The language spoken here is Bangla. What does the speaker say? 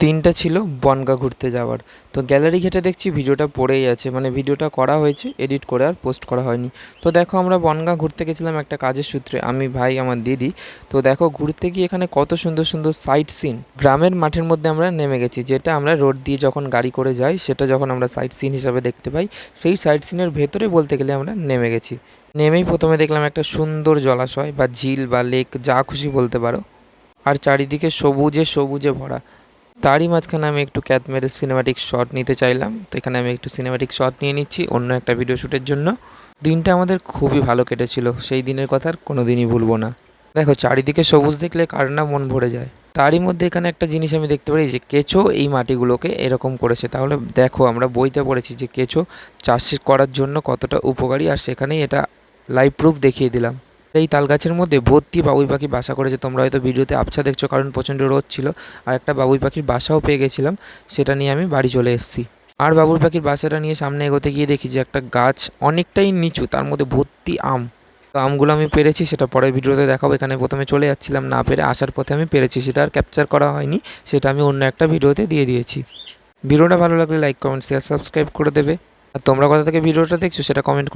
দিনটা ছিল বনগাঁ ঘুরতে যাওয়ার। তো গ্যালারি ঘেঁটে দেখছি ভিডিওটা পড়েই আছে, মানে ভিডিওটা করা হয়েছে, এডিট করে আর পোস্ট করা হয়নি। তো দেখো আমরা বনগাঁ ঘুরতে গেছিলাম একটা কাজের সূত্রে, আমি, ভাই, আমার দিদি। তো দেখো ঘুরতে গিয়ে এখানে কত সুন্দর সুন্দর সাইট সিন, গ্রামের মাঠের মধ্যে আমরা নেমে গেছি, যেটা আমরা রোড দিয়ে যখন গাড়ি করে যাই সেটা যখন আমরা সাইট সিন হিসাবে দেখতে পাই, সেই সাইট সিনের ভেতরে বলতে গেলে আমরা নেমে গেছি। নেমেই প্রথমে দেখলাম একটা সুন্দর জলাশয় বা ঝিল বা লেক, যা খুশি বলতে পারো, আর চারিদিকে সবুজে সবুজে ভরা। তারই মাঝখানে আমি একটু ক্যাত মেরে সিনেম্যাটিক শট নিতে চাইলাম, তো এখানে আমি একটু সিনেম্যাটিক শট নিয়ে নিচ্ছি অন্য একটা ভিডিও শ্যুটের জন্য। দিনটা আমাদের খুবই ভালো কেটেছিল, সেই দিনের কথা আর কোনো দিনই ভুলবো না। দেখো চারিদিকে সবুজ দেখলে কার না মন ভরে যায়। তারই মধ্যে এখানে একটা জিনিস আমি দেখতে পারি যে কেঁচো এই মাটিগুলোকে এরকম করেছে। তাহলে দেখো আমরা বইতে পড়েছি যে কেঁচো চাষ করার জন্য কতটা উপকারী, আর সেখানেই এটা লাইভ প্রুফ দেখিয়ে দিলাম। এই তাল গাছের মধ্যে ভর্তি বাবুই পাখি বাসা করেছে, তোমরা হয়তো ভিডিওতে আবছা দেখছো কারণ প্রচণ্ড রোদ ছিল। আর একটা বাবুই পাখির বাসাও পেয়ে গেছিলাম, সেটা নিয়ে আমি বাড়ি চলে এসেছি। আর বাবুই পাখির বাসাটা নিয়ে সামনে এগোতে গিয়ে দেখি যে একটা গাছ অনেকটাই নিচু, তার মধ্যে ভর্তি আম। তো আমগুলো আমি পেরেছি, সেটা পরের ভিডিওতে দেখাবো। এখানে প্রথমে চলে যাচ্ছিলাম, না পেরে আসার পথে আমি পেরেছি, সেটা আর ক্যাপচার করা হয়নি, সেটা আমি অন্য একটা ভিডিওতে দিয়ে দিয়েছি। ভিডিওটা ভালো লাগলে লাইক, কমেন্ট, শেয়ার, সাবস্ক্রাইব করে দেবে। আর তোমরা কোথা থেকে ভিডিওটা দেখছো সেটা কমেন্ট করে